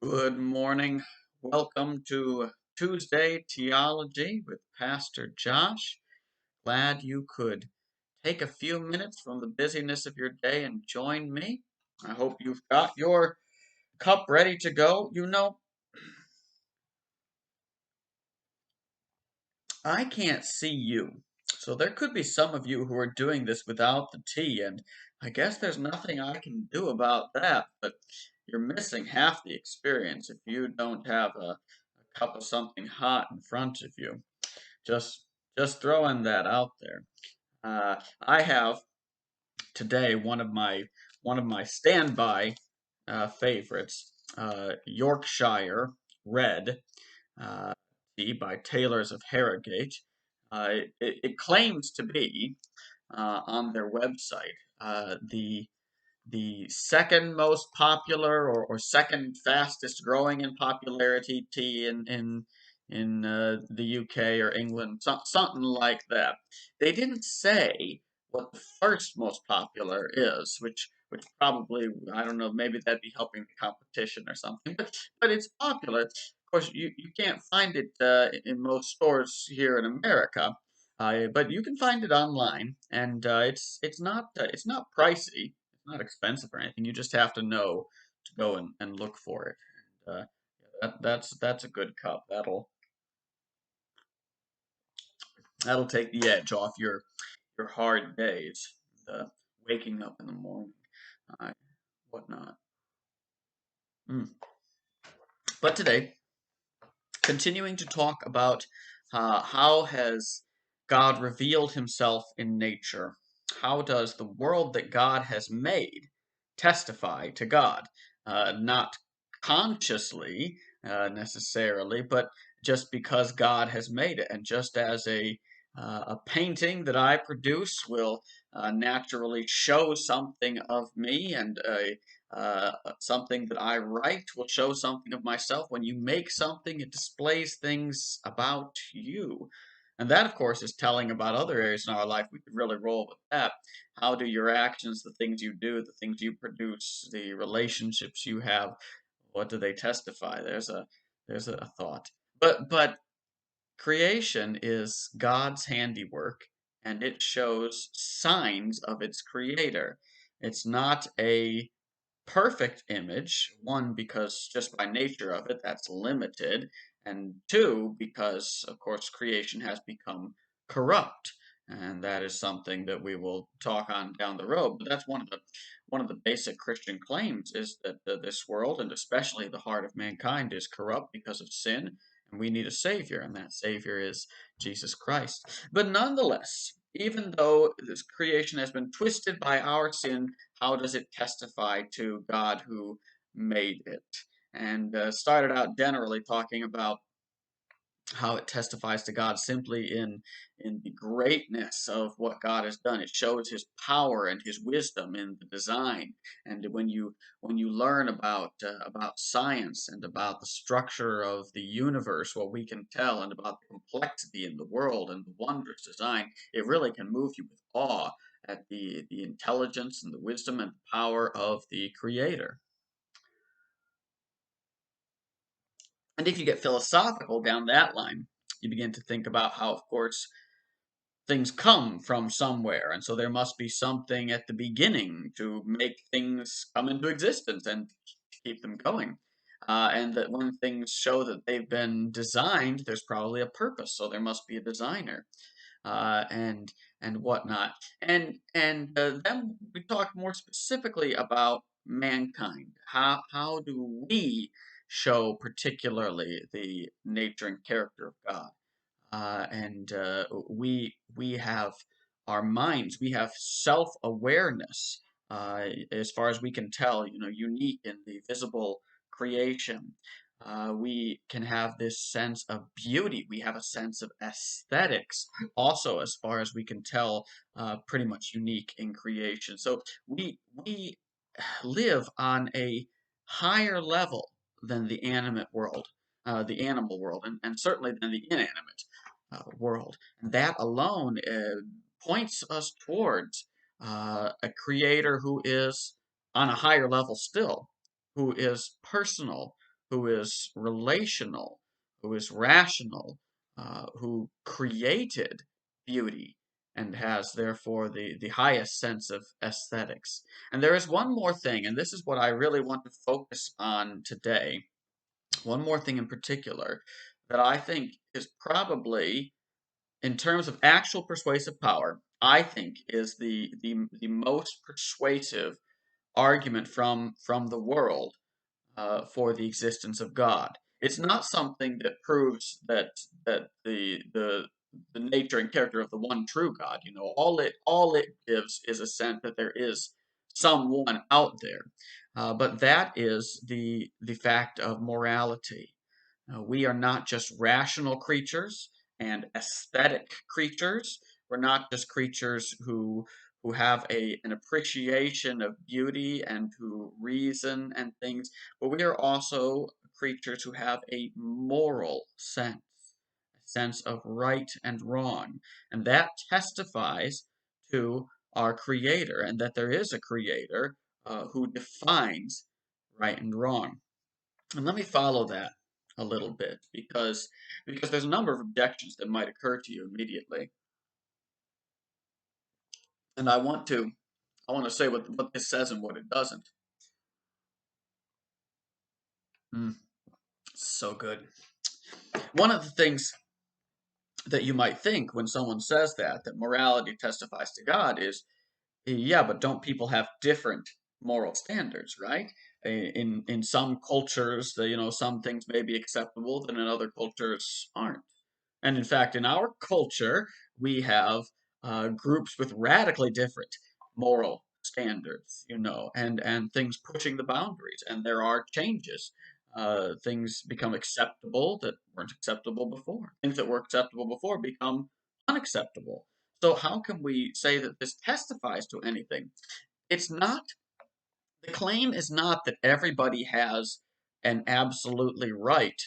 Good morning. Welcome to Tuesday Tea-ology with Pastor Josh. Glad you could take a few minutes from the busyness of your day and join me. I hope you've got your cup ready to go. I can't see you. So there could be some of you who are doing this without the tea, and I guess there's nothing I can do about that, but you're missing half the experience if you don't have a cup of something hot in front of you. Just just throwing that out there. I have today one of my standby favorites, Yorkshire Red uh, tea by Taylors of Harrogate. It claims to be on their website the second most popular or second fastest growing in popularity tea in the UK or England, something like that. They didn't say what the first most popular is, which probably, I don't know, maybe that'd be helping the competition or something. But it's popular. Of course, you can't find it in most stores here in America. But you can find it online, and it's not pricey, not expensive or anything. You just have to know to go and look for it. And, yeah, that's a good cup. That'll take the edge off your hard days, the waking up in the morning, uh, whatnot. Mm. But today, continuing to talk about how has God revealed Himself in nature. How does the world that God has made testify to God? Not consciously necessarily, but just because God has made it. And just as a painting that I produce will naturally show something of me, and something that I write will show something of myself. When you make something, it displays things about you. And that, of course, is telling about other areas in our life. We could really roll with that. How do your actions, the things you do, the things you produce, the relationships you have, what do they testify? There's a thought. But creation is God's handiwork, and it shows signs of its creator. It's not a perfect image, one, because just by nature of it, that's limited, and two, because, of course, creation has become corrupt. And that is something that we will talk on down the road. But that's one of the basic Christian claims is that this world, and especially the heart of mankind, is corrupt because of sin, and we need a Savior, and that Savior is Jesus Christ. But nonetheless, even though this creation has been twisted by our sin, how does it testify to God who made it? And started out generally talking about how it testifies to God simply in the greatness of what God has done. It shows His power and His wisdom in the design. And when you learn about science and about the structure of the universe, what we can tell, and about the complexity in the world and the wondrous design, it really can move you with awe at the intelligence and the wisdom and power of the Creator. And if you get philosophical down that line, you begin to think about how, of course, things come from somewhere, and so there must be something at the beginning to make things come into existence and keep them going. And that when things show that they've been designed, there's probably a purpose, so there must be a designer, and whatnot. And then we talk more specifically about mankind. How do we show particularly the nature and character of God? And we have our minds, we have self-awareness, as far as we can tell, unique in the visible creation. We can have this sense of beauty. We have a sense of aesthetics, also, as far as we can tell, pretty much unique in creation. So we live on a higher level than the animate world, the animal world, and certainly than the inanimate world. And that alone points us towards a creator who is on a higher level still, who is personal, who is relational, who is rational, who created beauty and has therefore the highest sense of aesthetics. And there is one more thing, and this is what I really want to focus on today. One more thing in particular that I think is probably, in terms of actual persuasive power, I think is the most persuasive argument from the world for the existence of God. It's not something that proves that the nature and character of the one true God. You know, all it gives is a sense that there is someone out there. But that is the fact of morality. We are not just rational creatures and aesthetic creatures. We're not just creatures who have an appreciation of beauty and who reason and things, but we are also creatures who have a moral sense, a sense of right and wrong, and that testifies to our Creator and that there is a Creator who defines right and wrong. And let me follow that a little bit because there's a number of objections that might occur to you immediately, and I want to say what this says and what it doesn't. Mm, so good. One of the things that you might think when someone says that morality testifies to God is, yeah, but don't people have different moral standards, right? In some cultures, some things may be acceptable that in other cultures aren't. And in fact, in our culture, we have groups with radically different moral standards, and things pushing the boundaries. And there are changes. Things become acceptable that weren't acceptable before. Things that were acceptable before become unacceptable. So how can we say that this testifies to anything? It's not, the claim is not that everybody has an absolutely right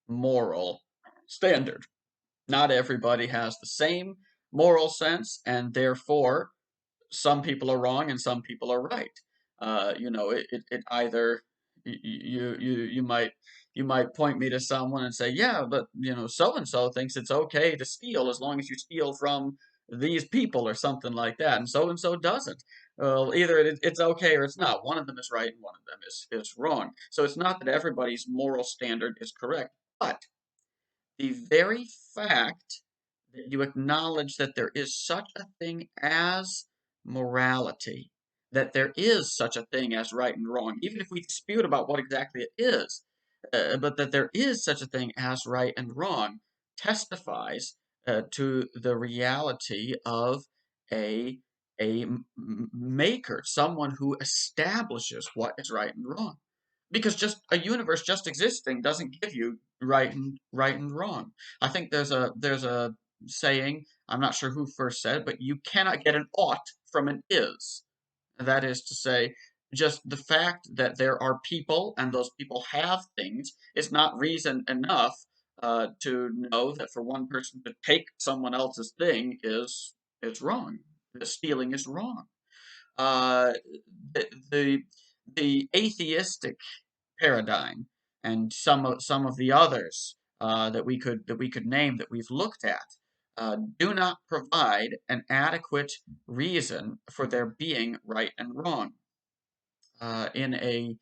moral standard. Not everybody has the same moral sense, and therefore some people are wrong and some people are right. It either you might point me to someone and say, yeah, but so and so thinks it's okay to steal as long as you steal from these people or something like that, and so doesn't. Well, either it's okay or it's not. One of them is right and one of them is wrong. So it's not that everybody's moral standard is correct, but the very fact that you acknowledge that there is such a thing as morality, that there is such a thing as right and wrong, even if we dispute about what exactly it is, but that there is such a thing as right and wrong, testifies to the reality of a maker, someone who establishes what is right and wrong. Because just a universe just existing doesn't give you right and wrong. I think there's a saying, I'm not sure who first said it, but you cannot get an ought from an is. That is to say, just the fact that there are people and those people have things is not reason enough to know that for one person to take someone else's thing is wrong. The stealing is wrong. Uh, the the atheistic paradigm and some of the others that we could name that we've looked at do not provide an adequate reason for there being right and wrong. In a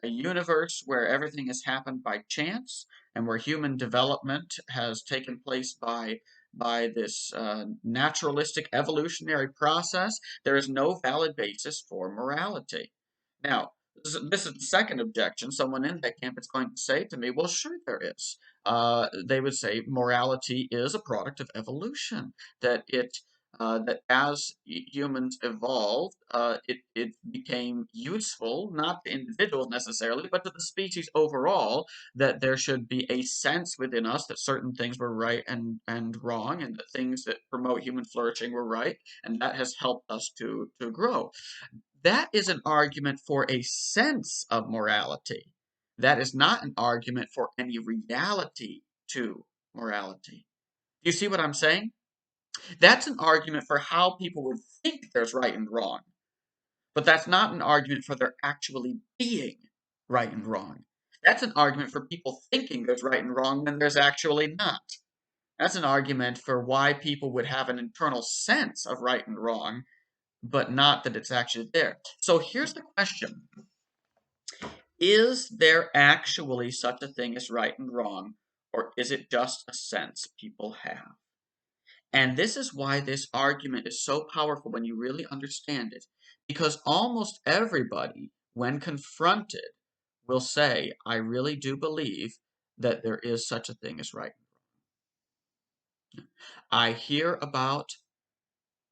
universe where everything has happened by chance and where human development has taken place by this naturalistic evolutionary process, there is no valid basis for morality. Now, this is the second objection. Someone in that camp is going to say to me, well, sure there is. They would say morality is a product of evolution, that as humans evolved, it became useful, not to individuals necessarily, but to the species overall, that there should be a sense within us that certain things were right and wrong, and that things that promote human flourishing were right, and that has helped us to grow. That is an argument for a sense of morality. That is not an argument for any reality to morality. Do you see what I'm saying? That's an argument for how people would think there's right and wrong, but that's not an argument for there actually being right and wrong. That's an argument for people thinking there's right and wrong when there's actually not. That's an argument for why people would have an internal sense of right and wrong, but not that it's actually there. So here's the question. Is there actually such a thing as right and wrong, or is it just a sense people have? And this is why this argument is so powerful when you really understand it. Because almost everybody, when confronted, will say, I really do believe that there is such a thing as right. I hear about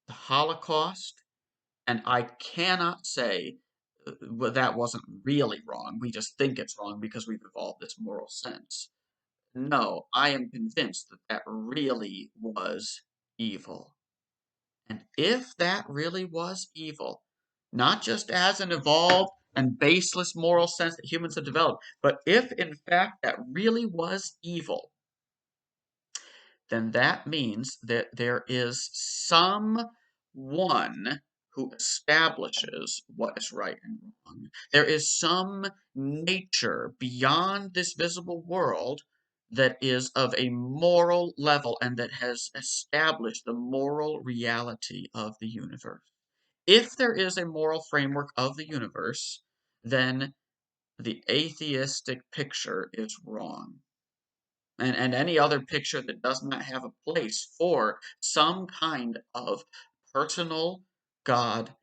the Holocaust, and I cannot say well, that wasn't really wrong. We just think it's wrong because we've evolved this moral sense. No, I am convinced that that really was evil. And if that really was evil, not just as an evolved and baseless moral sense that humans have developed, but if in fact that really was evil, then that means that there is someone who establishes what is right and wrong. There is some nature beyond this visible world that is of a moral level and that has established the moral reality of the universe. If there is a moral framework of the universe, then the atheistic picture is wrong. And any other picture that does not have a place for some kind of personal God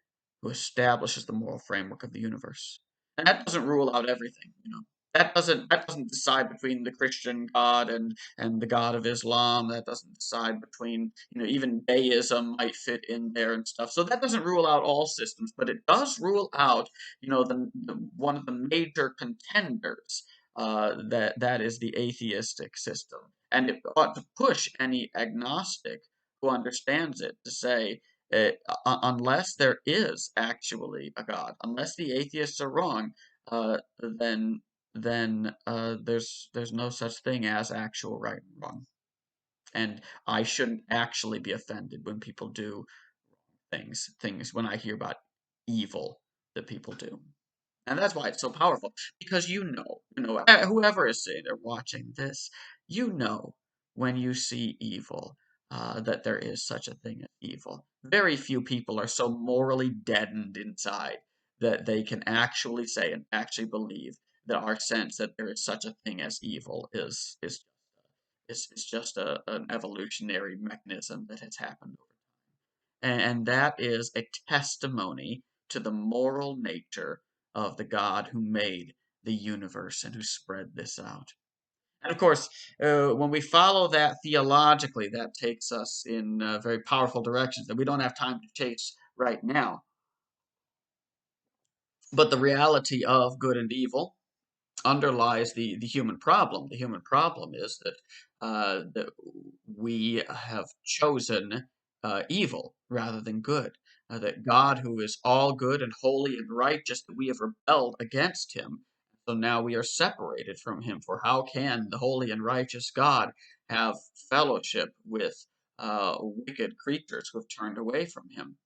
who establishes the moral framework of the universe. And that doesn't rule out everything, you know. That doesn't decide between the Christian God and the God of Islam. That doesn't decide between, you know, even deism might fit in there and stuff. So that doesn't rule out all systems, but it does rule out, you know, the one of the major contenders that is the atheistic system. And it ought to push any agnostic who understands it to say, unless there is actually a God, unless the atheists are wrong, then there's no such thing as actual right and wrong. And I shouldn't actually be offended when people do things when I hear about evil that people do. And that's why it's so powerful, because whoever is sitting there watching this, you know when you see evil, that there is such a thing as evil. Very few people are so morally deadened inside that they can actually say and actually believe that our sense that there is such a thing as evil is just an evolutionary mechanism that has happened. And that is a testimony to the moral nature of the God who made the universe and who spread this out. And of course, when we follow that theologically, that takes us in very powerful directions that we don't have time to chase right now. But the reality of good and evil underlies the human problem. The human problem is that we have chosen evil rather than good. That God, who is all good and holy and righteous, that we have rebelled against him. So now we are separated from him. For how can the holy and righteous God have fellowship with wicked creatures who have turned away from him?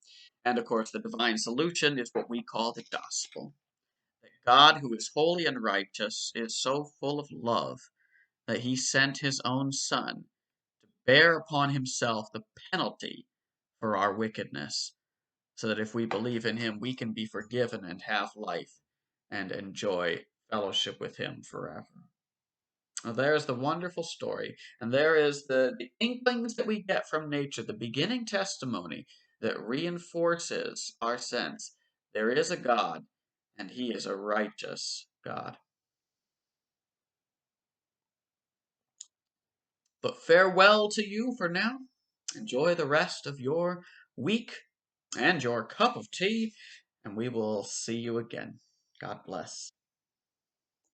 And of course, the divine solution is what we call the gospel. God, who is holy and righteous, is so full of love that he sent his own Son to bear upon himself the penalty for our wickedness, so that if we believe in him, we can be forgiven and have life and enjoy fellowship with him forever. Now, there's the wonderful story, and there is the inklings that we get from nature, the beginning testimony that reinforces our sense there is a God, and he is a righteous God. But farewell to you for now. Enjoy the rest of your week and your cup of tea, and we will see you again. God bless.